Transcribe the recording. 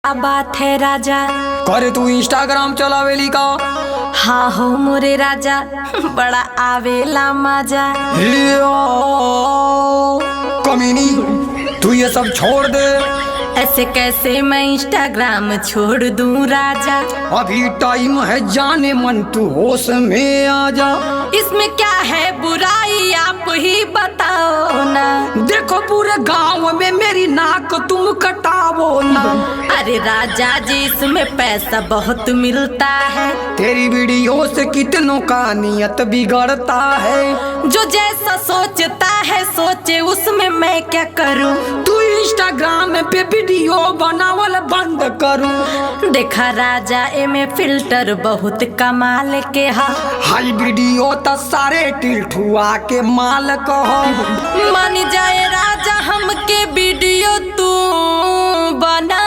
क्या बात है राजा? करे तू इंस्टाग्राम चलावेली का? हाँ हो मोरे राजा, बड़ा आवेला मजा। कमीनी, तू ये सब छोड़ दे। ऐसे कैसे मैं इंस्टाग्राम छोड़ दूं राजा? अभी टाइम है जाने मन, तू होश में आ जा। इसमें क्या है बुराई, आप ही बताओ ना। देखो पूरे गांव में मेरी नाक तुम कटावो ना। अरे राजा जी, इसमें पैसा बहुत मिलता है। तेरी वीडियो से कितनों का नियत बिगड़ता है। जो जैसा सोचता है सोचे, उसमें मैं क्या करूं। तू इंस्टाग्राम पे वीडियो बनावल बंद करूं। देखा राजा, एमे फिल्टर बहुत कमाल के हा। हाई वीडियो तो सारे टिल्ठुआ के माल कहो। मान जाए राजा, हमके वीडियो तू बना